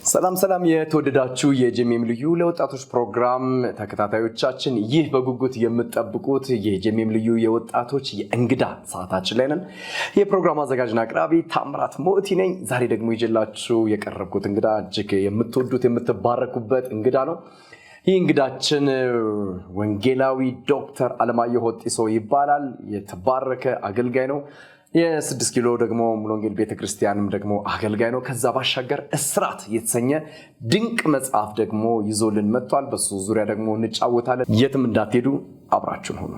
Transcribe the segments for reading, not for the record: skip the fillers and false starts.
ሰላም የተወደዳችሁ የጄሜም ልዩ ለወጣቶች ፕሮግራም ተከታታዮቻችን ይህ በጉጉት የምትጠብቁት የጄሜም ልዩ የወጣቶች የእንግዳ ሰዓታችን ላይ ነን። የፕሮግራም አዘጋጅና አቅራቢ ታምራት ሞቲ ነኝ። ዛሬ ደግሞ ይዤላችሁ የቀረብኩት እንግዳ እጅግ የምትወዱት የምትባረኩበት እንግዳ ነው። ይህ እንግዳችን ወንጌላዊ ዶክተር አለማየሁ ሆጢሶ ይባላል። የተባረከ አገልጋይ ነው። የ6 ኪሎ ደግሞ ሙሉ ወንጌል ቤተክርስቲያንም ደግሞ አገልጋይ ነው። ከዛ ባሻገር እስራት የተሰኘ ድንቅ መጽሐፍ ደግሞ ይዞልን መጥቷል። በሱ ዙሪያ ደግሞ እንጫወታለን። የትም እንዳትሄዱ አብራችሁን ሁኑ።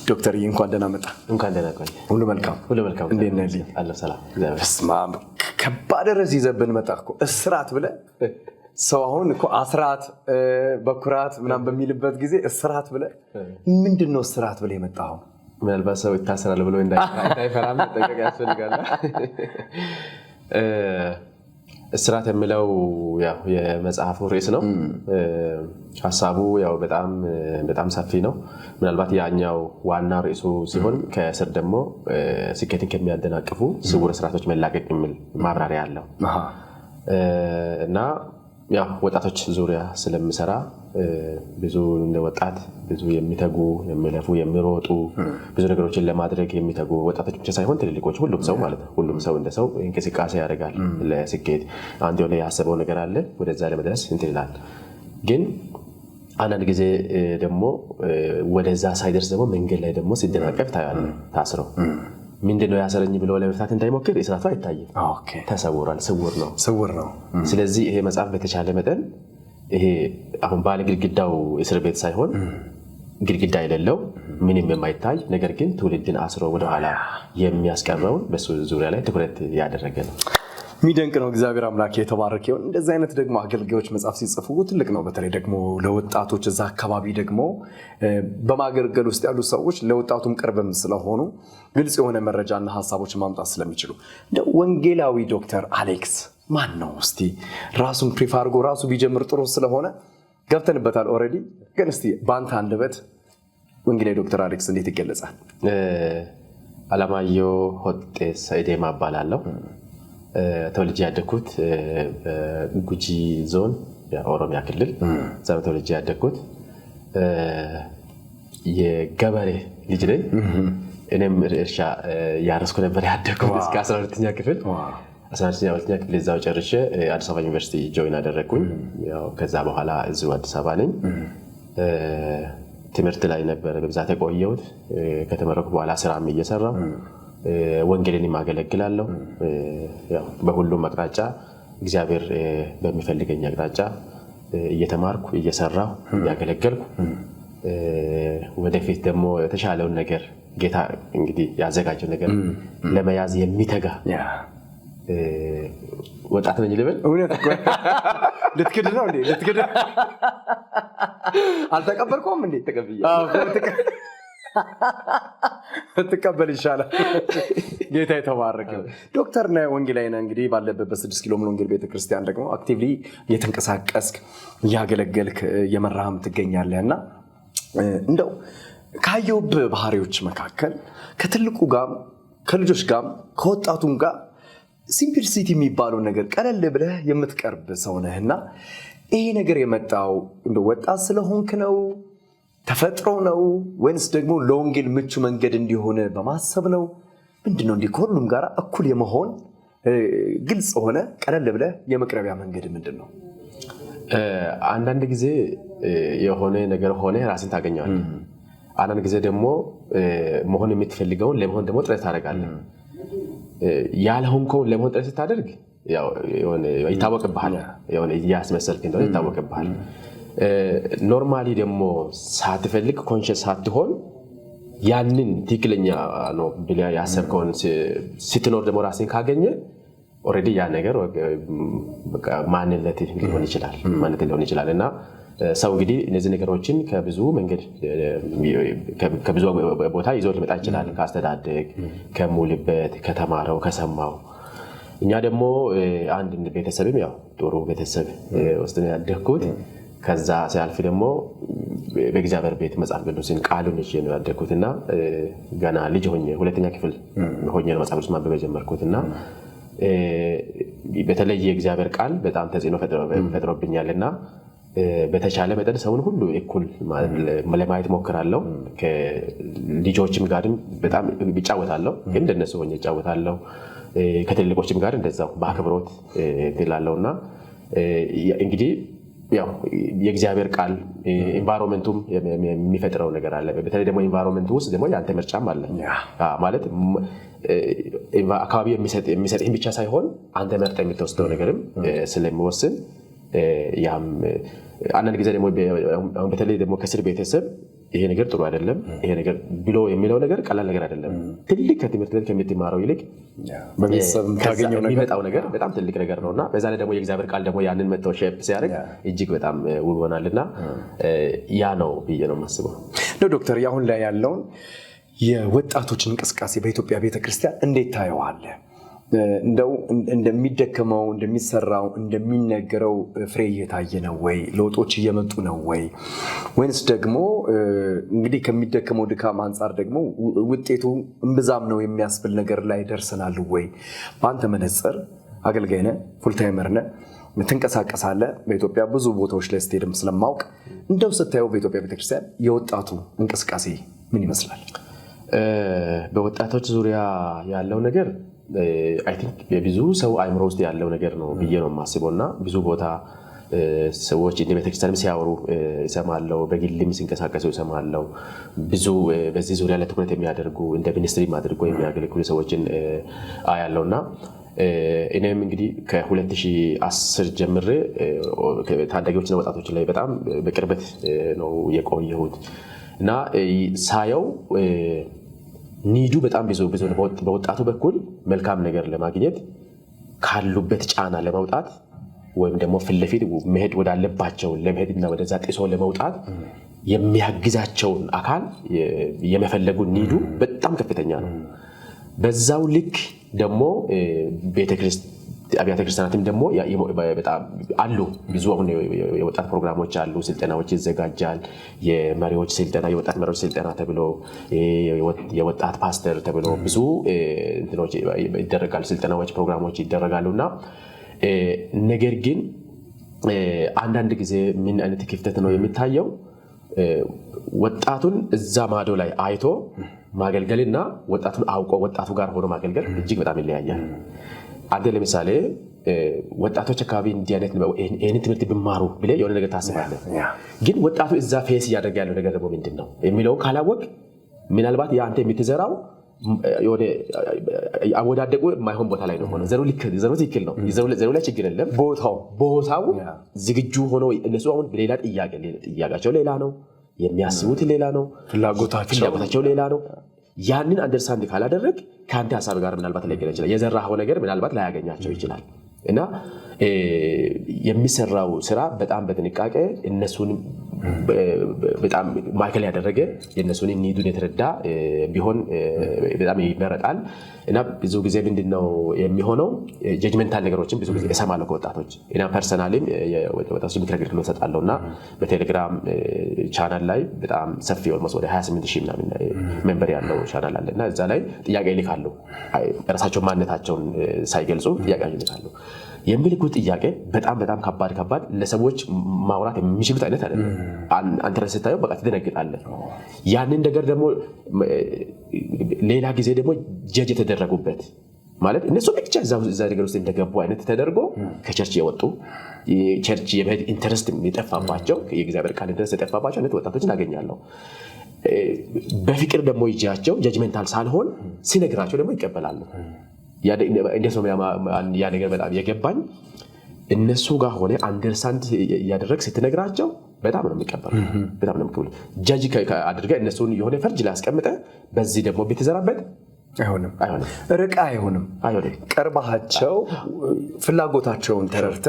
ዶክተር እንኳን ደህና መጣ። እንኳን ደህና ቆይ። ሁሉ መልካም እንዴት ነህ? አለሁ ሰላም። በስማም ከባድ ርዕስ ይዘብን መጣህ እኮ እስራት ብለህ። ሰው አሁን እኮ አስራት በኩራት ምናምን በሚልበት ጊዜ እስራት ብለህ ምንድነው እስራት ብለህ የመጣኸው? ምናልባት ሰው ይታሰራል ብሎ እንዳይፈራም ተጠንቀቅ ያስፈልጋል። እስራት የሚለው ያው የመጽሐፉ ርዕስ ነው። ሐሳቡ ያው በጣም ሰፊ ነው። ምናልባት ያኛው ዋና ርዕሱ ሲሆን ከስር ደግሞ ስኬትን ከሚያደናቅፉ ስውር እስራቶች መላቀቅ የሚል ማብራሪያ አለው እና ያው ወጣቶች ዙሪያ ስለምሰራ ብዙ እንደ ወጣት ብዙ የሚተጉ የሚለፉ የሚሮጡ ብዙ ነገሮችን ለማድረግ የሚተጉ ወጣቶች ብቻ ሳይሆን ትልልቆች ሁሉም ሰው ማለት ነው። ሁሉም ሰው እንደ ሰው እንቅስቃሴ ያደርጋል ለስኬት። አንድ የሆነ ያሰበው ነገር አለ፣ ወደዛ ለመድረስ እንትን ይላል። ግን አንዳንድ ጊዜ ደግሞ ወደዛ ሳይደርስ ደግሞ መንገድ ላይ ደግሞ ሲደናቀፍ ታያለህ። ታስረው ምንድነው ያሰረኝ ብሎ ለመፍታት እንዳይሞክር እስራቱ አይታይም። ተሰውሯል፣ ስውር ነው። ስለዚህ ይሄ መጽሐፍ በተቻለ መጠን ይሄ አሁን ባለ ግድግዳው እስር ቤት ሳይሆን ግድግዳ የሌለው ምንም የማይታይ ነገር ግን ትውልድን አስሮ ወደኋላ የሚያስቀረውን በሱ ዙሪያ ላይ ትኩረት ያደረገ ነው። የሚደንቅ ነው። እግዚአብሔር አምላክ የተባረከ ይሁን። እንደዚህ አይነት ደግሞ አገልጋዮች መጽሐፍ ሲጽፉ ትልቅ ነው። በተለይ ደግሞ ለወጣቶች እዛ አካባቢ ደግሞ በማገልገል ውስጥ ያሉ ሰዎች ለወጣቱም ቅርብም ስለሆኑ ግልጽ የሆነ መረጃና ሀሳቦችን ማምጣት ስለሚችሉ እንደ ወንጌላዊ ዶክተር አሌክስ ማን ነው? እስቲ ራሱን ፕሪፍ አድርጎ ራሱ ቢጀምር ጥሩ ስለሆነ ገብተንበታል ኦልሬዲ። ግን እስቲ በአንተ አንደበት ወንጌላዊ ዶክተር አሌክስ እንዴት ይገለጻል? አለማየሁ ሆጢሶ ኢዴማ እባላለሁ። ተወልጄ ያደግኩት ጉጂ ዞን የኦሮሚያ ክልል ዛሬ ተወልጄ ያደግኩት የገበሬ ልጅ ነኝ። እኔም እርሻ ያረስኩ ነበር ያደግኩት እስከ 12ኛ ክፍል። 12ኛ ክፍል እዛው ጨርሼ አዲስ አበባ ዩኒቨርሲቲ ጆይን አደረግኩኝ። ያው ከዛ በኋላ እዚሁ አዲስ አበባ ነኝ። ትምህርት ላይ ነበር በብዛት የቆየሁት። ከተመረኩ በኋላ ስራም እየሰራሁ ወንጌልን ማገለግላለሁ። ያው በሁሉም አቅጣጫ እግዚአብሔር በሚፈልገኝ አቅጣጫ እየተማርኩ እየሰራሁ እያገለገልኩ ወደፊት ደግሞ የተሻለውን ነገር ጌታ እንግዲህ ያዘጋጀው ነገር ለመያዝ የሚተጋ ወጣት ነኝ ልበል። እውነት እኮ ልትክድ ነው እንዴ? ልትክድ አልተቀበልኩም እንዴ? ተቀበል ይሻላል። ጌታ የተባረከ ዶክተር ነህ፣ ወንጌላዊ ነህ። እንግዲህ ባለበት በ6 ኪሎ ሙሉ ወንጌል ቤተክርስቲያን ደግሞ አክቲቭሊ እየተንቀሳቀስክ እያገለገልክ የመራህም ትገኛለህና እንደው ካየሁብ ባህሪዎች መካከል ከትልቁ ጋር ከልጆች ጋር ከወጣቱም ጋር ሲምፕሊሲቲ የሚባለው ነገር ቀለል ብለህ የምትቀርብ ሰው ነህና ይሄ ነገር የመጣው እንደው ወጣት ስለሆንክ ነው ተፈጥሮ ነው ወይስ ደግሞ ለወንጌል ምቹ መንገድ እንዲሆን በማሰብ ነው? ምንድነው እንዲህ ከሁሉም ጋር እኩል የመሆን ግልጽ ሆነ ቀለል ብለህ የመቅረቢያ መንገድ ምንድነው? አንዳንድ ጊዜ የሆነ ነገር ሆነ ራስን ታገኛለህ። አንዳንድ ጊዜ ደግሞ መሆን የምትፈልገውን ለመሆን ደግሞ ጥረት ታደርጋለህ። ያልሆንከውን ለመሆን ጥረት ስታደርግ ያው ይታወቅብሃል፣ የሆነ ያስመሰልክ እንደሆነ ይታወቅብሃል። ኖርማሊ ደግሞ ሳትፈልግ ኮንሽስ ሳትሆን ያንን ትክክለኛ ነው ብለህ ያሰብከውን ስትኖር ደግሞ ራስን ካገኘ ኦልሬዲ ያ ነገር ማንነት ሊሆን ይችላል እና ሰው እንግዲህ እነዚህ ነገሮችን ከብዙ መንገድ ከብዙ ቦታ ይዞ ሊመጣ ይችላል። ካስተዳደግ፣ ከሙልበት፣ ከተማረው፣ ከሰማው እኛ ደግሞ አንድ ቤተሰብም ያው ጥሩ ቤተሰብ ውስጥ ነው ያደግኩት። ከዛ ሲያልፍ ደግሞ በእግዚአብሔር ቤት መጽሐፍ ቅዱስን ቃሉን ይዤ ነው ያደግኩትና ገና ልጅ ሆኜ ሁለተኛ ክፍል ሆኜ ነው መጽሐፍ ቅዱስ ማንበብ የጀመርኩትና በተለይ የእግዚአብሔር ቃል በጣም ተጽዕኖ ፈጥሮብኛልና በተቻለ መጠን ሰውን ሁሉ እኩል ለማየት ሞክራለሁ። ከልጆችም ጋርም በጣም እጫወታለሁ፣ ግን እንደነሱ ሆኜ እጫወታለሁ። ከትልቆችም ጋር እንደዛው በአክብሮት እላለሁና እንግዲህ ያው የእግዚአብሔር ቃል ኢንቫይሮንመንቱም የሚፈጥረው ነገር አለ። በተለይ ደግሞ ኢንቫይሮንመንቱ ውስጥ ደግሞ ያንተ ምርጫም አለ ማለት አካባቢ የሚሰጥህን ብቻ ሳይሆን አንተ መርጠህ የምትወስደው ነገርም ስለሚወስን ያም አንዳንድ ጊዜ ደግሞ በተለይ ደግሞ ከስር ቤተሰብ ይሄ ነገር ጥሩ አይደለም ይሄ ነገር ብሎ የሚለው ነገር ቀላል ነገር አይደለም። ትልቅ ከትምህርት ቤት ከምትማረው ይልቅ በቤተሰብ ታገኘው ነገር የሚመጣው ነገር በጣም ትልቅ ነገር ነውና በዛ ላይ ደግሞ የእግዚአብሔር ቃል ደግሞ ያንን መጥቶ ሼፕ ሲያደርግ እጅግ በጣም ውብ ይሆናልና ያ ነው ብዬ ነው የማስበው። ዶክተር አሁን ላይ ያለውን የወጣቶች እንቅስቃሴ በኢትዮጵያ ቤተክርስቲያን እንዴት ታየዋለህ? እንደው እንደሚደከመው እንደሚሰራው እንደሚነገረው ፍሬ እየታየ ነው ወይ? ለውጦች እየመጡ ነው ወይ? ወይንስ ደግሞ እንግዲህ ከሚደከመው ድካም አንጻር ደግሞ ውጤቱ እምብዛም ነው የሚያስብል ነገር ላይ ደርሰናል ወይ? በአንተ መነጽር አገልጋይ ነህ፣ ፉልታይመር ነህ፣ ትንቀሳቀሳለህ በኢትዮጵያ ብዙ ቦታዎች ላይ ስትሄድም ስለማውቅ እንደው ስታየው በኢትዮጵያ ቤተክርስቲያን የወጣቱ እንቅስቃሴ ምን ይመስላል? በወጣቶች ዙሪያ ያለው ነገር አይ ቲንክ የብዙ ሰው አእምሮ ውስጥ ያለው ነገር ነው ብዬ ነው የማስበውና ብዙ ቦታ ሰዎች እንደ ቤተክርስቲያንም ሲያወሩ እሰማለሁ፣ በግልም ሲንቀሳቀሱ እሰማለሁ። ብዙ በዚህ ዙሪያ ላይ ትኩረት የሚያደርጉ እንደ ሚኒስትሪም አድርጎ የሚያገለግሉ ሰዎችን አያለውና እኔም እንግዲህ ከ2010 ጀምሬ ታዳጊዎችና ወጣቶች ላይ በጣም በቅርበት ነው የቆየሁት እና ሳየው ኒዱ በጣም ብዙ በወጣቱ በኩል መልካም ነገር ለማግኘት ካሉበት ጫና ለመውጣት ወይም ደግሞ ፊት ለፊት መሄድ ወዳለባቸው ለመሄድና ወደዛ ጥሶ ለመውጣት የሚያግዛቸውን አካል የመፈለጉ ኒዱ በጣም ከፍተኛ ነው። በዛው ልክ ደግሞ አብያተ ክርስቲያናትም ደግሞ በጣም አሉ። ብዙ አሁን የወጣት ፕሮግራሞች አሉ፣ ስልጠናዎች ይዘጋጃል። የመሪዎች ስልጠና፣ የወጣት መሪዎች ስልጠና ተብሎ የወጣት ፓስተር ተብሎ ብዙ እንትኖች ይደረጋሉ፣ ስልጠናዎች ፕሮግራሞች ይደረጋሉና ነገር ግን አንዳንድ ጊዜ ምን አይነት ክፍተት ነው የሚታየው? ወጣቱን እዛ ማዶ ላይ አይቶ ማገልገልና ወጣቱን አውቆ ወጣቱ ጋር ሆኖ ማገልገል እጅግ በጣም ይለያያል። አንተ ለምሳሌ ወጣቶች አካባቢ እንዲህ አይነት ትምህርት ቢማሩ ብለህ የሆነ ነገር ታስባለህ፣ ግን ወጣቱ እዛ ፌስ እያደረገ ያለው ነገር ደግሞ ምንድን ነው የሚለውን ካላወቅ ምናልባት የአንተ የምትዘራው የሆነ አወዳደቁ የማይሆን ቦታ ላይ ነው ሆነ። ዘሩ ትክክል ነው፣ ዘሩ ላይ ችግር የለም። ቦታው ዝግጁ ሆኖ እነሱ አሁን ሌላ ጥያቄያቸው ሌላ ነው፣ የሚያስቡት ሌላ ነው፣ ፍላጎታቸው ሌላ ነው። ያንን አንደርስታንድ ካላደረግ ከአንተ ሀሳብ ጋር ምናልባት ላይገናኝ ይችላል። የዘራኸው ነገር ምናልባት ላያገኛቸው ይችላል እና የሚሰራው ስራ በጣም በጥንቃቄ እነሱን በጣም ማዕከል ያደረገ የእነሱን ኒዱን የተረዳ ቢሆን በጣም ይመረጣል። እና ብዙ ጊዜ ምንድነው የሚሆነው? ጀጅመንታል ነገሮችን ብዙ ጊዜ እሰማለሁ ከወጣቶች እና ፐርሰናሊም ወጣቶች ምክር አገልግሎት እሰጣለሁ እና በቴሌግራም ቻናል ላይ በጣም ሰፊ ኦልሞስት ወደ 28,000 ምናምን ሜምበር ያለው ቻናል አለ እና እዛ ላይ ጥያቄ ይልካሉ። ራሳቸው ማንነታቸውን ሳይገልጹ ጥያቄ ይልካሉ። የሚልኩት ጥያቄ በጣም ከባድ ለሰዎች ማውራት የሚችሉት አይነት አይደለም። አንተ ራስህ ስታየው በቃ ትደነግጣለህ። ያንን ነገር ደግሞ ሌላ ጊዜ ደግሞ ጀጅ የተደረጉበት ማለት እነሱ ብቻ እዛ ነገር ውስጥ እንደገቡ አይነት ተደርጎ ከቸርች የወጡ ቸርች የመሄድ ኢንተረስት የጠፋባቸው የእግዚአብሔር ቃል ኢንተረስት የጠፋባቸው አይነት ወጣቶችን አገኛለሁ። በፍቅር ደግሞ ይጃቸው ጀጅመንታል ሳልሆን ሲነግራቸው ደግሞ ይቀበላሉ። እንዴት ነው ያ ነገር በጣም የገባኝ? እነሱ ጋር ሆነ አንደርስታንድ እያደረግ ስትነግራቸው በጣም ነው የሚቀበሉ። በጣም ነው የሚቀበሉ። ጃጅ አድርገህ እነሱን የሆነ ፈርጅ ላይ አስቀምጠህ በዚህ ደግሞ ቤተዘራበት አይሆንም ርቃ አይሆንም ቀርባቸው ፍላጎታቸውን ተረድተ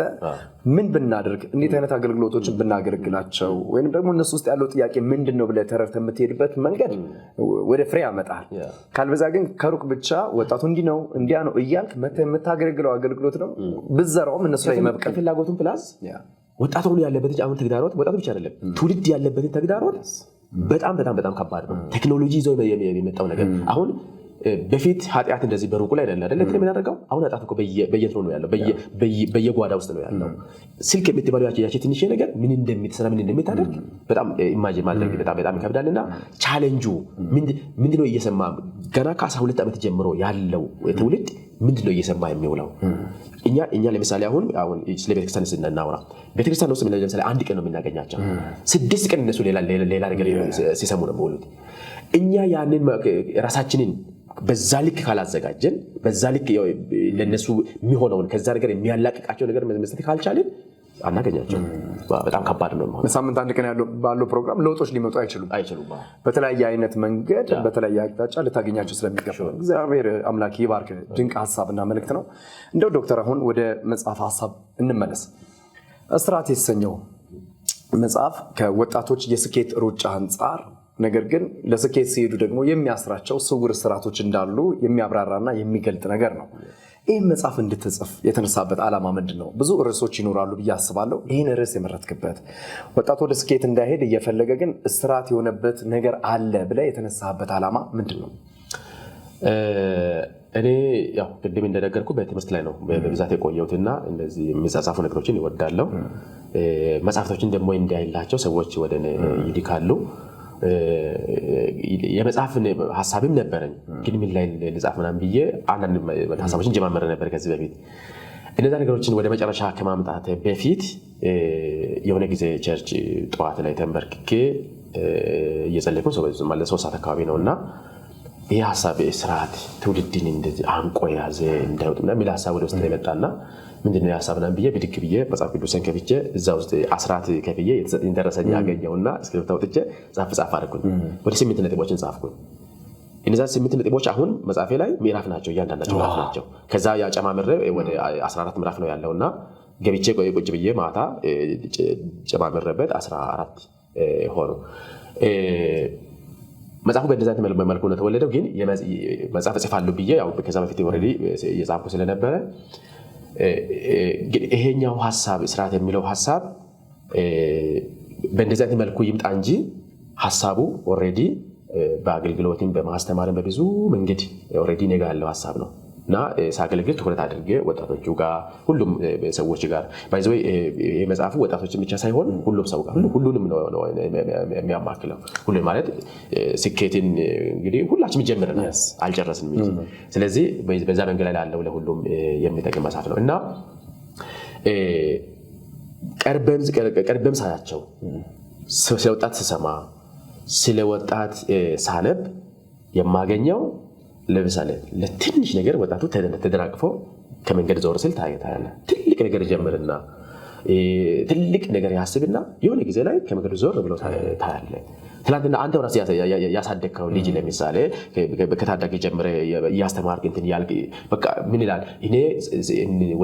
ምን ብናደርግ እንዴት አይነት አገልግሎቶችን ብናገለግላቸው ወይንም ደግሞ እነሱ ውስጥ ያለው ጥያቄ ምንድነው ብለ ተረድተ የምትሄድበት መንገድ ወደ ፍሬ ያመጣል ካልበዛ ግን ከሩቅ ብቻ ወጣቱ እንዲህ ነው እንዲያ ነው እያልክ የምታገለግለው አገልግሎት ነው ብዘራውም እነሱ ላይ መብቀል ፍላጎቱን ፕላስ ወጣቱ ሁሉ ያለበት አሁን ተግዳሮት ወጣቱ ብቻ አይደለም ትውልድ ያለበት ተግዳሮት በጣም በጣም በጣም ከባድ ነው ቴክኖሎጂ ይዞ የመጣው ነገር አሁን በፊት ኃጢአት እንደዚህ በሩቁ ላይ አይደለም አይደል የምናደርገው አሁን ኃጢአት እኮ በየትሮ ነው ያለው በየጓዳ ውስጥ ነው ያለው ስልክ የምትባለው ያቺ ትንሽ ነገር ምን እንደምትሰራ ምን እንደምታደርግ በጣም ኢማጂን ማድረግ በጣም ይከብዳልና ቻሌንጁ ምንድነው እየሰማ ገና ከ12 ዓመት ጀምሮ ያለው ትውልድ ምንድነው እየሰማ የሚውለው እኛ ለምሳሌ አሁን ስለ ቤተክርስቲያን ስናወራ ቤተክርስቲያን ውስጥ ለምሳሌ አንድ ቀን ነው የምናገኛቸው 6 ቀን እነሱ ሌላ ነገር ሲሰሙ ነው የሚውሉት እኛ ያንን ራሳችንን በዛ ልክ ካላዘጋጀን በዛ ልክ ለነሱ የሚሆነውን ከዛ ነገር የሚያላቅቃቸው ነገር መስጠት ካልቻልን አናገኛቸው በጣም ከባድ ነው በሳምንት አንድ ቀን ባለው ፕሮግራም ለውጦች ሊመጡ አይችሉም በተለያየ አይነት መንገድ በተለያየ አቅጣጫ ልታገኛቸው ስለሚገባ እግዚአብሔር አምላክ ይባርክ ድንቅ ሐሳብና መልእክት ነው እንደው ዶክተር አሁን ወደ መጽሐፍ ሐሳብ እንመለስ እስራት የተሰኘው መጽሐፍ ከወጣቶች የስኬት ሩጫ አንጻር ነገር ግን ለስኬት ሲሄዱ ደግሞ የሚያስራቸው ስውር ስራቶች እንዳሉ የሚያብራራና የሚገልጥ ነገር ነው ይህ መጽሐፍ እንድትጽፍ የተነሳበት ዓላማ ምንድነው ብዙ ርዕሶች ይኖራሉ ብዬ አስባለሁ ይህን ርዕስ የመረጥክበት ወጣቱ ወደ ስኬት እንዳይሄድ እየፈለገ ግን እስራት የሆነበት ነገር አለ ብለ የተነሳበት ዓላማ ምንድነው እኔ ያው ቅድም እንደነገርኩ በትምህርት ላይ ነው በብዛት የቆየሁትና እንደዚህ የሚጻጻፉ ነገሮችን ይወዳለሁ መጽሐፍቶችን ደግሞ እንዲያይላቸው ሰዎች ወደ እኔ ይልካሉ የመጽሐፍ ሐሳብም ነበረኝ ግን ምን ላይ ልጻፍ ምናምን ብዬ አንዳንድ ሐሳቦችን ጀማመረ ነበር ከዚህ በፊት እነዛ ነገሮችን ወደ መጨረሻ ከማምጣት በፊት የሆነ ጊዜ ቸርች ጠዋት ላይ ተንበርክኬ እየጸለይኩ ማለት 3 ሰዓት አካባቢ ነውና ይሄ ሐሳብ ስርዓት ትውልድን እንደዚህ አንቆ ያዘ እንዳይወጥና ሚል ሐሳብ ወደ ውስጥ የመጣና ምንድነው ያሳብና ብዬ ብድክ ብዬ መጽሐፍ ቅዱስን ከፍቼ እዛ ውስጥ አስራት ከፍዬ የተሰጠኝ ደረሰኝ ያገኘውና እስክሪፕት አውጥቼ ጻፍ አድርኩኝ ወደ 8 ነጥቦችን ጻፍኩኝ እነዛ 8 ነጥቦች አሁን መጽሐፌ ላይ ምዕራፍ ናቸው እያንዳንዳቸው ምዕራፍ ናቸው ከዛ ያጨማምሬ ወደ 14 ምዕራፍ ነው ያለውና ገብቼ ቁጭ ብዬ ማታ ጨማምሬበት 14 ሆኖ መጽሐፉ በእንደዛ መልኩ ነው ተወለደው ግን መጽሐፍ ጽፋለሁ ብዬ ያው ከዛ በፊት ኦሬዲ የጻፍኩ ስለነበረ ይሄኛው ሐሳብ እስራት የሚለው ሐሳብ በእንደዛ መልኩ ይምጣ እንጂ ሐሳቡ ኦሬዲ በአገልግሎትም በማስተማርም በብዙ መንገድ ኦሬዲ ነገ ያለው ሐሳብ ነው እና ሳገለግል ትኩረት አድርጌ ወጣቶቹ ጋር ሁሉም ሰዎች ጋር ባይዘው ይሄ መጽሐፉ ወጣቶችን ብቻ ሳይሆን ሁሉም ሰው ጋር ሁሉንም ነው የሚያማክለው ሁሉም ማለት ስኬትን እንግዲህ ሁላችንም ጀምረናል አልጨረስንም እንጂ ስለዚህ በዛ መንገድ ላይ ያለው ለሁሉም የሚጠቅም መጽሐፍ ነው እና ቀርበም ሳያቸው ስለወጣት ስሰማ ስለወጣት ሳነብ የማገኘው ለምሳሌ ለትንሽ ነገር ወጣቱ ተደናቅፎ ከመንገድ ዞር ሲል ታያለ ትልቅ ነገር ጀምርና ትልቅ ነገር ያስብና የሆነ ጊዜ ላይ ከመንገድ ዞር ብሎ ታያለ ትላንትና አንተ ወራስ ያሳደከው ልጅ ለምሳሌ ከታዳጊ ጀምረ ያስተማርክ እንትን ያልክ በቃ ምን ይላል እኔ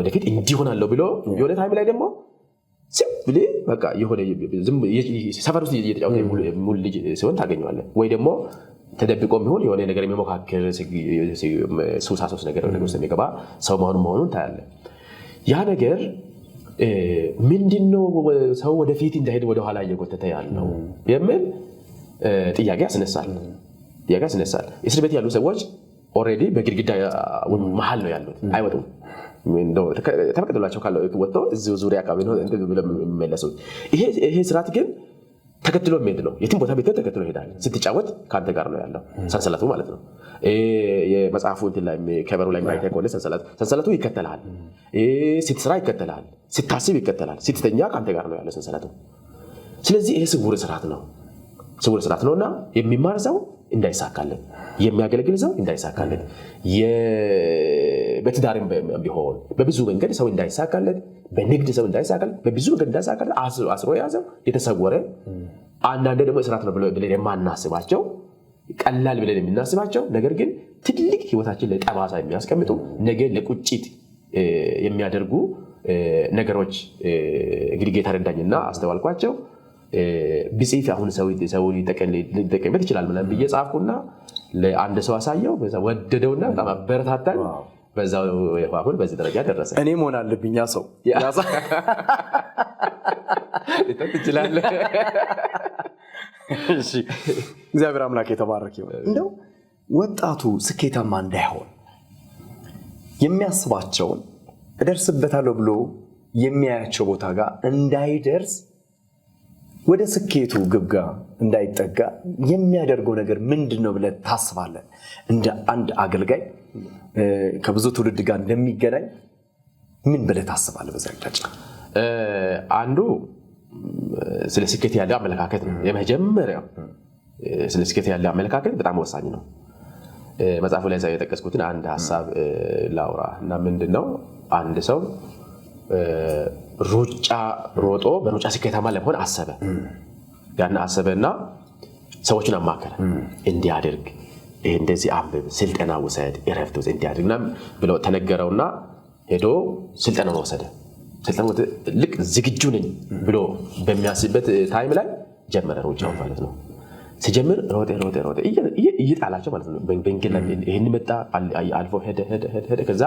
ወደፊት እንዲሆናለሁ ብሎ የሆነ ታይም ላይ ደግሞ ሲምፕሊ በቃ የሆነ ሰፈር ውስጥ እየተጫወተ ሙሉ ልጅ ሲሆን ታገኘዋለህ ወይ ደግሞ ተደብቆ ቢሆን የሆነ ነገር የሚሞካከር ሱሳሶስ ነገር ወደ ውስጥ የሚገባ ሰው መሆኑን ታያለ ያ ነገር ምንድነው ሰው ወደፊት እንዳይሄድ ወደ ኋላ እየጎተተ ያለው የሚል ጥያቄ ያስነሳል እስር ቤት ያሉ ሰዎች ኦሬዲ በግድግዳ መሃል ነው ያሉት አይወጡም እንደው ተፈቅዶላቸው ካለው ወጥቶ እዚሁ ዙሪያ አካባቢ ነው እንደ ብለው የሚመለሱት ይሄ ስርዓት ግን ተከትሎ የሚሄድ ነው የትም ቦታ ቤት ተከትሎ ይሄዳል ስትጫወት ካንተ ጋር ነው ያለው ሰንሰለቱ ማለት ነው የመጽሐፉ እንትን ላይ ከበሩ ላይ ማይታይ ከሆነ ሰንሰለቱ ይከተላል ስትስራ ይከተላል ስታስብ ይከተላል ስትተኛ ካንተ ጋር ነው ያለው ሰንሰለቱ ስለዚህ ይሄ ስውር ስርዓት ነውና የሚማር ሰው እንዳይሳካለት የሚያገለግል ሰው እንዳይሳካለት በትዳርም ቢሆን በብዙ መንገድ ሰው እንዳይሳካለት በንግድ ሰው እንዳይሳካለት በብዙ መንገድ እንዳይሳካለት አስሮ ያዘው የተሰወረ አንዳንዴ ደግሞ እስራት ነው ብለን የማናስባቸው ቀላል ብለን የምናስባቸው ነገር ግን ትልቅ ህይወታችን ላይ ጠባሳ የሚያስቀምጡ ነገ ለቁጭት የሚያደርጉ ነገሮች እንግዲህ ጌታ ረዳኝና አስተዋልኳቸው። ቢጽፍ አሁን ሰው ሊጠቀምበት ይችላል ምናምን ብዬ ጻፍኩና ለአንድ ሰው አሳየው። በዛ ወደደውና በጣም አበረታታኝ። በዛው አሁን በዚህ ደረጃ ደረሰ። እኔ መሆን አለብኝ ያ ሰው ትችላለህ። እሺ እግዚአብሔር አምላክ የተባረከ ይሁን። እንደው ወጣቱ ስኬታማ እንዳይሆን የሚያስባቸውን እደርስበታለሁ ብሎ የሚያያቸው ቦታ ጋር እንዳይደርስ ወደ ስኬቱ ግብ ጋር እንዳይጠጋ የሚያደርገው ነገር ምንድነው ብለህ ታስባለህ? እንደ አንድ አገልጋይ ከብዙ ትውልድ ጋር እንደሚገናኝ ምን ብለህ ታስባለህ? በዛ አቅጣጫ አንዱ ስለ ስኬት ያለው አመለካከት ነው። የመጀመሪያው ስለ ስኬት ያለው አመለካከት በጣም ወሳኝ ነው። መጽሐፉ ላይ የጠቀስኩትን አንድ ሐሳብ ላውራ እና ምንድነው አንድ ሰው ሩጫ ሮጦ በሩጫ ስኬታማ ለመሆን አሰበ። ያን አሰበና ሰዎችን አማከረ። እንዲያደርግ እንደዚህ አንብብ፣ ስልጠና ውሰድ፣ እረፍት ውሰድ እንዲያደርግና ብሎ ተነገረውና ሄዶ ስልጠናውን ወሰደ። ስልጠናው ልክ ዝግጁ ነኝ ብሎ በሚያስብበት ታይም ላይ ጀመረ ሩጫውን ማለት ነው። ሲጀምር ሮጠ እየጣላቸው ማለት ነው። በእንግል ላይ ይሄን መጣ አልፎ ሄደ። ከዛ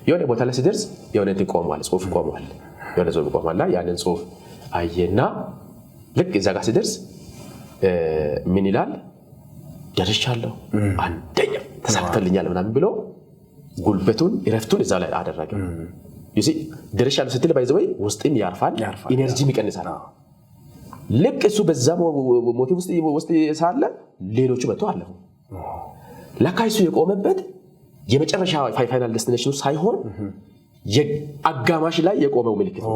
የሆነ ቦታ ላይ ሲደርስ የሆነ እንትን ቆሟል፣ ጽሁፍ ቆሟል። የሆነ ጽሁፍ ቆሟል። ያንን ጽሁፍ አየና ልክ እዛ ጋር ሲደርስ ምን ይላል? ደርሻለሁ፣ አንደኛ ተሳክቶልኛል ምናምን ብሎ ጉልበቱን እረፍቱን እዛ ላይ አደረገ። ይሲ ደርሻለሁ ስትል ባይዘው ውስጥን ያርፋል፣ ኢነርጂም ይቀንሳል። ልክ እሱ በዛ ሞቲቭ ውስጥ ሳለ ሌሎቹ መጥተው አለፉ። ለካ እሱ የቆመበት የመጨረሻ ፋይናል ዴስቲኔሽኑ ሳይሆን የአጋማሽ ላይ የቆመው ምልክት ነው።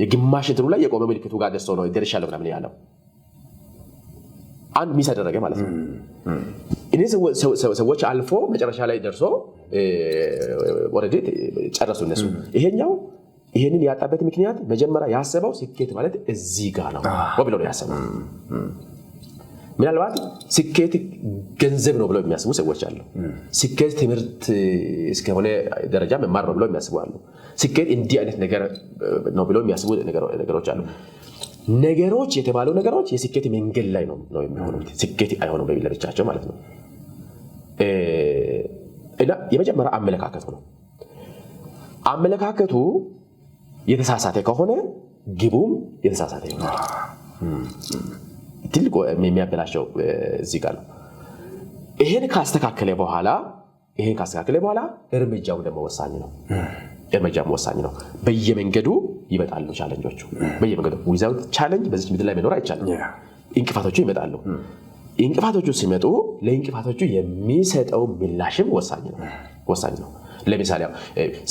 የግማሽ እንትኑ ላይ የቆመው ምልክቱ ጋር ደርሶ ነው ደርሻለሁ ምናምን ያለው። አንድ ሚስ አደረገ ማለት ነው። እነዚህ ሰዎች አልፎ መጨረሻ ላይ ደርሶ ኦልሬዲ ጨረሱ እነሱ። ይሄንን ያጣበት ምክንያት መጀመሪያ ያሰበው ስኬት ማለት እዚህ ጋር ነው ብሎ ነው ያሰበው። ምናልባት ስኬት ገንዘብ ነው ብለው የሚያስቡ ሰዎች አሉ። ስኬት ትምህርት እስከሆነ ደረጃ መማር ነው ብለው የሚያስቡ አሉ። ስኬት እንዲህ አይነት ነገር ነው ብለው የሚያስቡ ነገሮች አሉ። ነገሮች የተባሉ ነገሮች የስኬት መንገድ ላይ ነው የሚሆኑት። ስኬት አይሆኑም ለብቻቸው ማለት ነው። እና የመጀመሪያ አመለካከቱ ነው። አመለካከቱ የተሳሳተ ከሆነ ግቡም የተሳሳተ ይሆናል። ትልቁ የሚያበላሸው እዚህ ጋር ነው። ይሄን ካስተካከለ በኋላ እርምጃው ደግሞ ወሳኝ ነው። እርምጃም ወሳኝ ነው። በየመንገዱ ይመጣሉ ቻሌንጆቹ። በየመንገዱ ዊዛውት ቻሌንጅ በዚህ ምድር ላይ መኖር አይቻልም። እንቅፋቶቹ ይመጣሉ። እንቅፋቶቹ ሲመጡ ለእንቅፋቶቹ የሚሰጠው ምላሽም ወሳኝ ነው። ለምሳሌ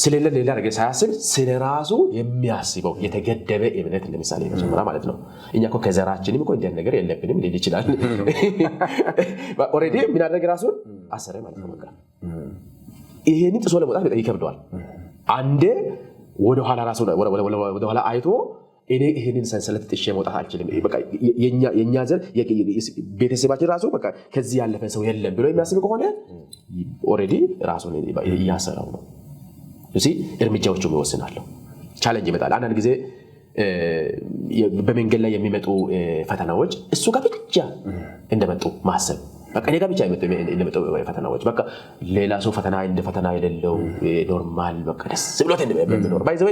ስለሌላ ሌላ ነገር ሳያስብ ስለራሱ የሚያስበው የተገደበ እምነት ለምሳሌ መጀመሪያ ማለት ነው። እኛ እኮ ከዘራችንም እኮ እንዲያን ነገር የለብንም ሊል ይችላል። ኦልሬዲ ምን አደረገ? ራሱን አሰረ ማለት ነው። ይሄንን ጥሶ ለመውጣት በጣም ይከብደዋል። አንዴ ወደኋላ አይቶ እኔ ይሄንን ሰንሰለት ጥሼ መውጣት አልችልም፣ በቃ የኛ ዘር ቤተሰባችን ራሱ በቃ ከዚህ ያለፈ ሰው የለም ብሎ የሚያስብ ከሆነ ኦልሬዲ ራሱን እያሰራው ነው። እሺ እርምጃዎቹም ይወስናሉ። ቻሌንጅ ይመጣል። አንዳንድ ጊዜ በመንገድ ላይ የሚመጡ ፈተናዎች እሱ ጋር ብቻ እንደመጡ ማሰብ፣ በቃ እኔ ጋር ብቻ እንደመጡ ፈተናዎች፣ በቃ ሌላ ሰው ፈተና እንደ ፈተና የሌለው ኖርማል በቃ ደስ ብሎት እንደሚኖር ባይዘው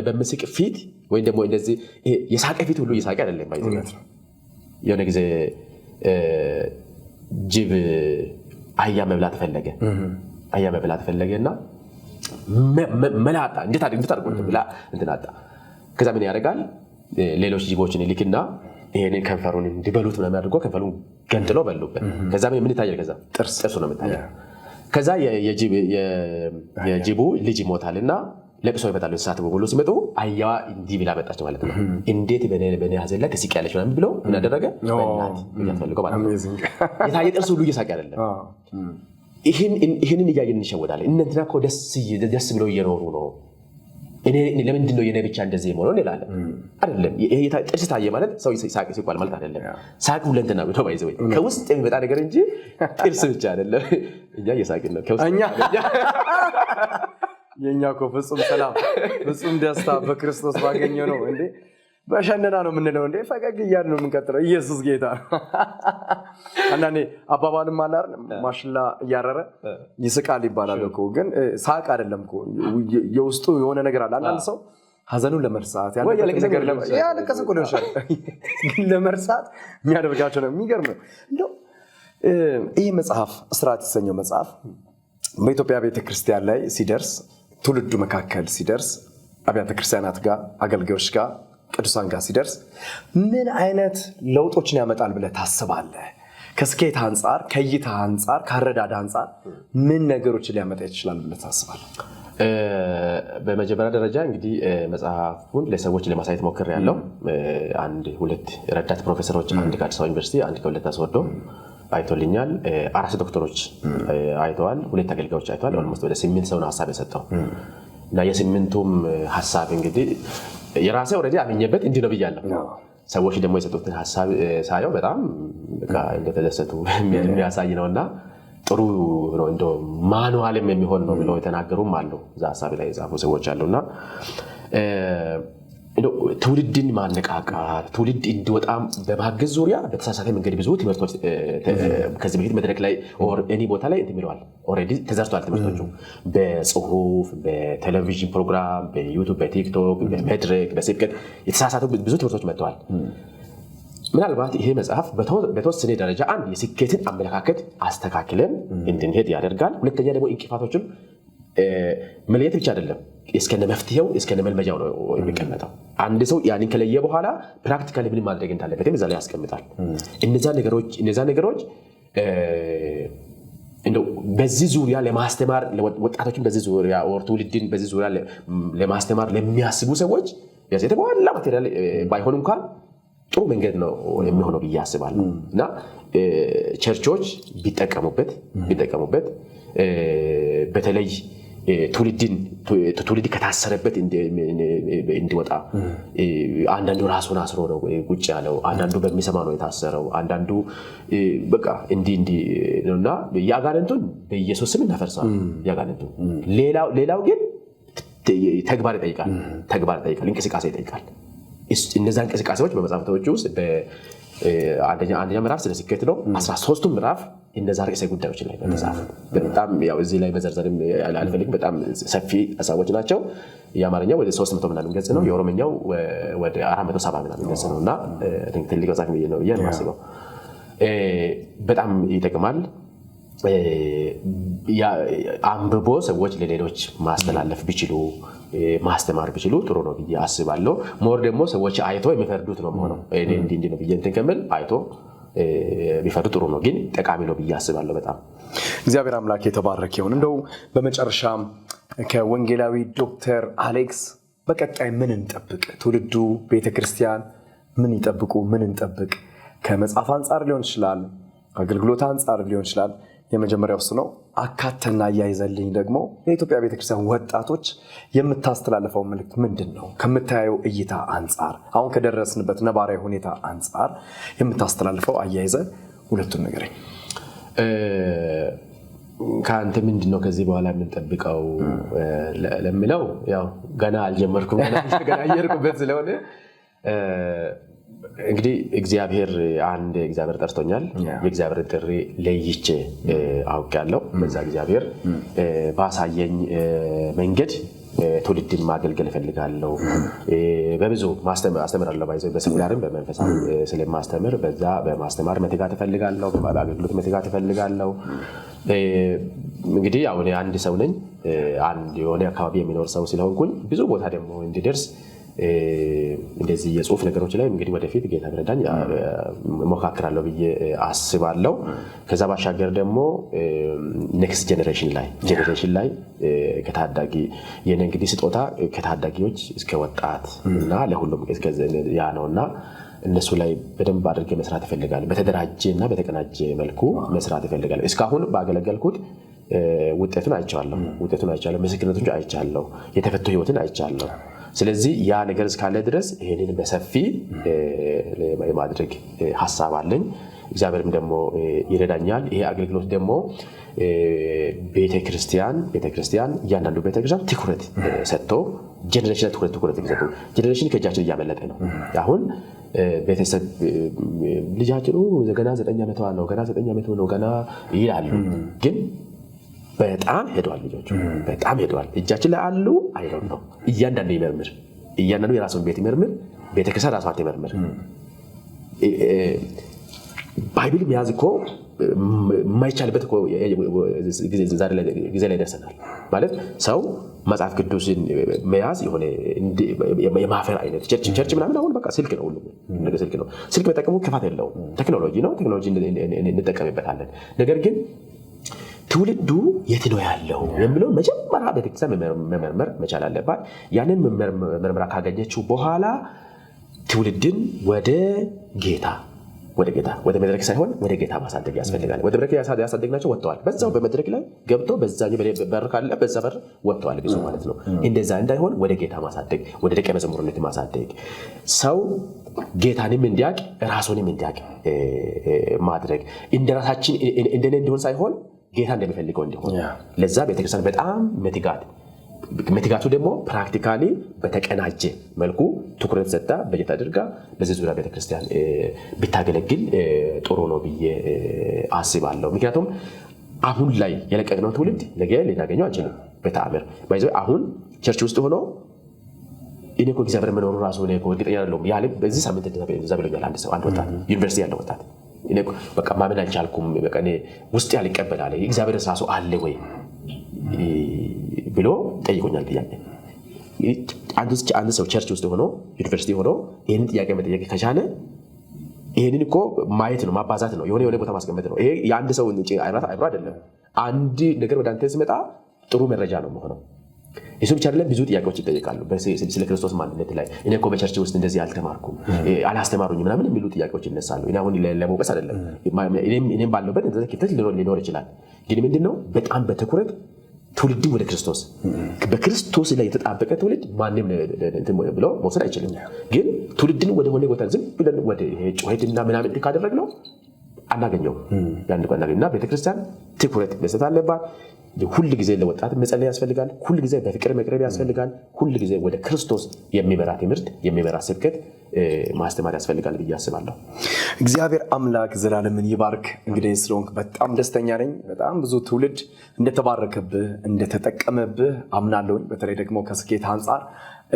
በምስቅ ፊት ወይ ደግሞ እንደዚህ የሳቀ ፊት ሁሉ የሳቀ አይደለም። ባይዘው የሆነ ጊዜ ጅብ አህያ መብላት ፈለገና መላጣ እንዴት አድርጎ ብላ እንትናጣ። ከዛ ምን ያደርጋል? ሌሎች ጅቦችን ይልክና ይሄንን ከንፈሩን እንዲበሉት ምናምን አድርጎ ከንፈሩን ገንጥሎ በሉበት። ከዛ ምን ይታያል? ከዛ ጥርሱ ነው የሚታየው። ከዛ የጅቡ ልጅ ይሞታልና ለቅሶ ይመጣሉ። እንስሳት በሙሉ ሲመጡ አህያዋ እንዲህ ብላ መጣች ማለት ነው። እንዴት በኔ ሀዘን ላይ ትስቂያለሽ ምናምን ብሎ ምን አደረገ? በእናት እያትፈልገው ማለት ነው። የታየ ጥርሱ ሁሉ እየሳቀ አይደለም። ይህንን እያየን እንሸወዳለን። እነንትና እኮ ደስ ብለው እየኖሩ ነው ለምንድን ነው የኔ ብቻ እንደዚህ የሆነው እንላለን አይደለም። ይሄ ጥርስ ታየ ማለት ሰው ይሳቅ ሲባል ማለት አይደለም። ሳቅ ሁለንተና ነው ባይዘው ከውስጥ የሚመጣ ነገር እንጂ ጥርስ ብቻ አይደለም። እኛ እየሳቅን ነው ከውስጥ የኛ እኮ ፍጹም ሰላም ፍጹም ደስታ በክርስቶስ ባገኘው ነው እንዴ በሸነና ነው የምንለው እንዴ ፈገግ እያልን ነው የምንቀጥለው። ኢየሱስ ጌታ። አንዳንዴ አባባልም አለ አይደል ማሽላ እያረረ ይስቃል ይባላል እኮ። ግን ሳቅ አይደለም እኮ የውስጡ የሆነ ነገር አለ። አንዳንድ ሰው ሀዘኑን ለመርሳት ያለቀሰ እኮ ነው ይሻል፣ ግን ለመርሳት የሚያደርጋቸው ነው የሚገርም ነው። እንደው ይህ መጽሐፍ እስራት የተሰኘው መጽሐፍ በኢትዮጵያ ቤተክርስቲያን ላይ ሲደርስ ትውልዱ መካከል ሲደርስ አብያተ ክርስቲያናት ጋር አገልጋዮች ጋር ቅዱሳን ጋር ሲደርስ ምን አይነት ለውጦችን ያመጣል ብለህ ታስባለህ? ከስኬት አንጻር፣ ከእይታ አንጻር፣ ከአረዳድ አንጻር ምን ነገሮችን ሊያመጣ ይችላል ብለህ ታስባለህ? በመጀመሪያ ደረጃ እንግዲህ መጽሐፉን ለሰዎች ለማሳየት ሞክሬያለሁ። አንድ ሁለት ረዳት ፕሮፌሰሮች፣ አንድ ከአዲስ አበባ ዩኒቨርሲቲ፣ አንድ ከወላይታ ሶዶ አይቶልኛል። 4 ዶክተሮች አይተዋል፣ 2 አገልጋዮች አይተዋል። ኦልሞስት ወደ 8 ሰው ነው ሀሳብ የሰጠው እና የ8ቱም ሀሳብ እንግዲህ የራሴ ኦልሬዲ አምኜበት እንዲህ ነው ብያለሁ። ሰዎች ደግሞ የሰጡትን ሀሳብ ሳየው በጣም እንደተደሰቱ የሚያሳይ ነውና ጥሩ ነው እንደው ማኑዋልም የሚሆን ነው ብለው የተናገሩም አሉ። እዛ ሀሳብ ላይ የጻፉ ሰዎች አሉና ትውልድን ማነቃቃት ትውልድ እንዲወጣም በማገዝ ዙሪያ በተሳሳተ መንገድ ብዙ ትምህርቶች ከዚህ በፊት መድረክ ላይ እኔ ቦታ ላይ እንትምለዋል ኦልሬዲ ተዘርቷል። ትምህርቶቹ በጽሁፍ በቴሌቪዥን ፕሮግራም በዩቲዩብ በቲክቶክ በመድረክ በስብከት የተሳሳቱ ብዙ ትምህርቶች መጥተዋል። ምናልባት ይሄ መጽሐፍ በተወሰነ ደረጃ አንድ የስኬትን አመለካከት አስተካክለን እንድንሄድ ያደርጋል። ሁለተኛ ደግሞ እንቅፋቶችን መለየት ብቻ አይደለም እስከነ መፍትሄው እስከነ መልመጃው ነው የሚቀመጠው። አንድ ሰው ያንን ከለየ በኋላ ፕራክቲካሊ ምን ማድረግ እንዳለበት እዛ ላይ ያስቀምጣል። እነዛ ነገሮች እንደው በዚህ ዙሪያ ለማስተማር ወጣቶችን በዚህ ዙሪያ ወር ትውልድን በዚህ ዙሪያ ለማስተማር ለሚያስቡ ሰዎች የተሟላ ማቴሪያል ባይሆን እንኳን ጥሩ መንገድ ነው የሚሆነው ብዬ አስባለሁ እና ቸርቾች ቢጠቀሙበት በተለይ ትውልድ ከታሰረበት እንዲወጣ አንዳንዱ ራሱን አስሮ ነው ቁጭ ያለው፣ አንዳንዱ በሚሰማ ነው የታሰረው፣ አንዳንዱ በቃ እንዲህ ነውና ያጋንንቱን በኢየሱስ ስም እናፈርሳለን። ያጋንንቱ ሌላው ግን ተግባር ይጠይቃል፣ እንቅስቃሴ ይጠይቃል። እነዛ እንቅስቃሴዎች በመጽሐፍቶቹ ውስጥ አንደኛ ምዕራፍ ስለ ስኬት ነው። 13ቱ ምዕራፍ እነዛ ርዕሰ ጉዳዮች ላይ በመጽሐፍ በጣም ያው እዚህ ላይ መዘርዘርም አልፈልግም። በጣም ሰፊ ሀሳቦች ናቸው። የአማርኛው ወደ 300 ምናምን ገጽ ነው። የኦሮምኛው ወደ 470 ምናምን ገጽ ነው እና ትልቅ መጽሐፍ ነው የማስበው። በጣም ይጠቅማል። አንብቦ ሰዎች ለሌሎች ማስተላለፍ ቢችሉ ማስተማር ቢችሉ ጥሩ ነው ብዬ አስባለሁ። ሞር ደግሞ ሰዎች አይቶ የሚፈርዱት ነው የሚሆነው። እኔ እንዲህ ነው ብዬ እንትን ከምል አይቶ ቢፈርዱ ጥሩ ነው፣ ግን ጠቃሚ ነው ብዬ አስባለሁ። በጣም እግዚአብሔር አምላክ የተባረከ ይሁን። እንደው በመጨረሻም ከወንጌላዊ ዶክተር አሌክስ በቀጣይ ምን እንጠብቅ? ትውልዱ ቤተክርስቲያን ምን ይጠብቁ? ምን እንጠብቅ? ከመጽሐፍ አንጻር ሊሆን ይችላል፣ አገልግሎት አንጻር ሊሆን ይችላል። የመጀመሪያው እሱ ነው። አካተና እያይዘልኝ ደግሞ የኢትዮጵያ ቤተክርስቲያን ወጣቶች የምታስተላልፈው መልእክት ምንድን ነው? ከምታየው እይታ አንጻር አሁን ከደረስንበት ነባራዊ ሁኔታ አንጻር የምታስተላልፈው አያይዘ ሁለቱን ነገረኝ። ከአንተ ምንድን ነው ከዚህ በኋላ የምንጠብቀው ለሚለው ያው ገና አልጀመርኩም፣ ገና እየሄድኩበት ስለሆነ እንግዲህ እግዚአብሔር ጠርቶኛል። የእግዚአብሔር ጥሪ ለይቼ አውቃለሁ። በዛ እግዚአብሔር ባሳየኝ መንገድ ትውልድን ማገልገል እፈልጋለሁ። በብዙ አስተምራለሁ። በሴኩላርም በመንፈሳዊ ስለማስተምር በዛ በማስተማር መትጋት እፈልጋለሁ። በአገልግሎት መትጋት እፈልጋለሁ። እንግዲህ አሁን አንድ ሰው ነኝ። አንድ የሆነ አካባቢ የሚኖር ሰው ስለሆንኩኝ ብዙ ቦታ ደግሞ እንዲደርስ እንደዚህ የጽሁፍ ነገሮች ላይ እንግዲህ ወደፊት ጌታ ረዳኝ ሞካክራለሁ ብዬ አስባለሁ። ከዛ ባሻገር ደግሞ ኔክስት ጄኔሬሽን ላይ ከታዳጊ የኔ እንግዲህ ስጦታ ከታዳጊዎች እስከ ወጣት እና ለሁሉም ያ ነውና እነሱ ላይ በደንብ አድርጌ መስራት እፈልጋለሁ። በተደራጀ እና በተቀናጀ መልኩ መስራት እፈልጋለሁ። እስካሁን ባገለገልኩት ውጤቱን አይቻለሁ ምስክርነቱን አይቻለሁ የተፈቱ ህይወትን አይቻለሁ ስለዚህ ያ ነገር እስካለ ድረስ ይሄንን በሰፊ የማድረግ ሐሳብ አለኝ እግዚአብሔርም ደግሞ ይረዳኛል ይሄ አገልግሎት ደግሞ ቤተክርስቲያን እያንዳንዱ ቤተክርስቲያን ትኩረት ሰጥቶ ጀነሬሽን ትኩረት ይሰጡ ጀነሬሽን ከእጃችን እያመለጠ ነው አሁን ቤተሰብ ልጃችን ገና 9 ዓመት ነው ገና 9 ዓመት ነው ገና ይላሉ ግን በጣም ሄዷል ልጆቹ በጣም ሄዷል እጃችን ላይ አሉ አይደለም ነው እያንዳንዱ ይመርምር እያንዳንዱ የራሱን ቤት ይመርምር ቤተክርስቲያን ራሷን ትመርምር ባይብል መያዝ እኮ ማይቻልበት እኮ ጊዜ ላይ ደርሰናል ማለት ሰው መጽሐፍ ቅዱስን መያዝ የሆነ የማፈር አይነት ቸርች ምናምን አሁን በቃ ስልክ ነው ሁሉ ነገር ስልክ በተጠቀሙ ክፋት የለውም ቴክኖሎጂ እንጠቀምበታለን ነገር ግን ትውልዱ የት ነው ያለው የሚለው መጀመሪያ ቤተክርስቲያን መመርመር መቻል አለባት ያንን መመርመራ ካገኘችው በኋላ ትውልድን ወደ ጌታ ወደ መድረክ ሳይሆን ወደ ጌታ ማሳደግ ያስፈልጋል ወደ መድረክ ያሳደግናቸው ወጥተዋል በዛው በመድረክ ላይ ገብቶ በዛኝ በር ካለ በዛ በር ወጥተዋል ብዙ ማለት ነው እንደዛ እንዳይሆን ወደ ጌታ ማሳደግ ወደ ደቀ መዝሙርነት ማሳደግ ሰው ጌታንም እንዲያቅ ራሱንም እንዲያቅ ማድረግ እንደራሳችን እንደኔ እንዲሆን ሳይሆን ጌታ እንደሚፈልገው እንዲሆን ለዛ ቤተክርስቲያን በጣም መትጋቱ ደግሞ ፕራክቲካሊ በተቀናጀ መልኩ ትኩረት ሰጣ በጀት አድርጋ በዚህ ዙሪያ ቤተክርስቲያን ብታገለግል ጥሩ ነው ብዬ አስባለሁ ምክንያቱም አሁን ላይ የለቀቅነው ትውልድ ነገ ሊናገኘው አንችልም በተአምር ባይዘው አሁን ቸርች ውስጥ ሆኖ እኔ እኮ እግዚአብሔር መኖሩ ራሱ ነው እኮ እርግጠኛ አይደለሁም ያለ በዚህ ሳምንት እንደዛ ብሎኛል አንድ ወጣት ዩኒቨርሲቲ ያለው ወጣት እኔ በቃ ማመን አልቻልኩም በቃ እኔ ውስጥ ያልቀበላል እግዚአብሔር ራሱ አለ ወይ ብሎ ጠይቆኛል ጥያቄ አንድ ሰው ቸርች ውስጥ ሆኖ ዩኒቨርሲቲ ሆኖ ይሄንን ጥያቄ መጠየቅ ከቻለ ይሄንን እኮ ማየት ነው ማባዛት ነው የሆነ ቦታ ማስቀመጥ ነው ይሄ የአንድ ሰው እንጂ አይብራ አይደለም አንድ ነገር ወደ አንተ ሲመጣ ጥሩ መረጃ ነው ማለት እሱ ብቻ አይደለም ብዙ ጥያቄዎች ይጠይቃሉ ስለ ክርስቶስ ማንነት ላይ እኔ እኮ በቸርች ውስጥ እንደዚህ አልተማርኩም አላስተማሩኝም ምናምን የሚሉ ጥያቄዎች ይነሳሉ እና አሁን ለሞቀስ አይደለም እኔም ባለበት እንደዚህ ክፍተት ሊኖር ይችላል ግን ምንድነው በጣም በትኩረት ትውልድን ወደ ክርስቶስ በክርስቶስ ላይ የተጣበቀ ትውልድ ማንንም ብሎ መውሰድ አይችልም ግን ትውልድን ወደ ሆነ ቦታ ዝም ብለን ወደ ጩኸትና ምናምን ካደረግነው አናገኘው ያን ቆናገኝና ቤተክርስቲያን ትኩረት መስጠት አለባት ሁሉ ጊዜ ለወጣት መጸለይ ያስፈልጋል ሁሉ ጊዜ በፍቅር መቅረብ ያስፈልጋል ሁሉ ጊዜ ወደ ክርስቶስ የሚመራ ትምህርት የሚመራ ስብከት ማስተማር ያስፈልጋል ብዬ አስባለሁ እግዚአብሔር አምላክ ዘላለምን ይባርክ እንግዲህ ስለሆንክ በጣም ደስተኛ ነኝ በጣም ብዙ ትውልድ እንደተባረከብህ እንደተጠቀመብህ አምናለሁ በተለይ ደግሞ ከስኬት አንፃር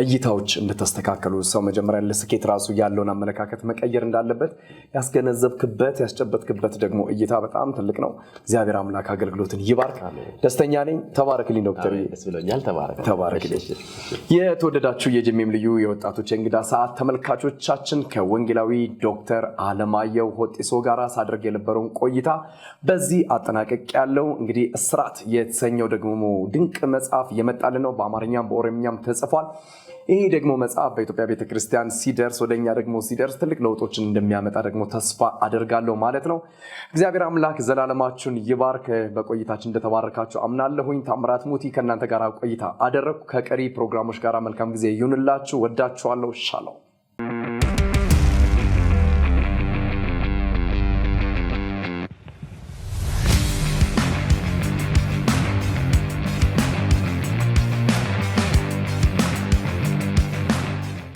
እይታዎች እንደተስተካከሉ ሰው መጀመሪያ ለስኬት ራሱ ያለውን አመለካከት መቀየር እንዳለበት ያስገነዘብክበት ያስጨበጥክበት ደግሞ እይታ በጣም ትልቅ ነው እግዚአብሔር አምላክ አገልግሎትን ይባርክ ደስተኛ ነኝ ተባረክልኝ ዶክተር ተስብሎኛል ተባረክልኝ የተወደዳችሁ የጀሜም ልዩ የወጣቶች እንግዳ ሰዓት ተመልካቾቻችን ከወንጌላዊ ዶክተር አለማየሁ ሆጢሶ ጋር ሳድርግ የነበረውን ቆይታ በዚህ አጠናቀቅ ያለው እንግዲህ እስራት የተሰኘው ደግሞ ድንቅ መጽሐፍ የመጣልን ነው በአማርኛም በኦሮምኛም ተጽፏል ይሄ ደግሞ መጽሐፍ በኢትዮጵያ ቤተክርስቲያን ሲደርስ ወደኛ ደግሞ ሲደርስ ትልቅ ለውጦችን እንደሚያመጣ ደግሞ ተስፋ አደርጋለሁ ማለት ነው እግዚአብሔር አምላክ ዘላለማችሁን ይባርክ በቆይታችን እንደተባረካችሁ አምናለሁኝ ታምራት ሙቲ ከእናንተ ጋር ቆይታ አደረኩ ከቀሪ ፕሮግራሞች ጋር መልካም ጊዜ ይሁንላችሁ ወዳችኋለሁ ሻሎም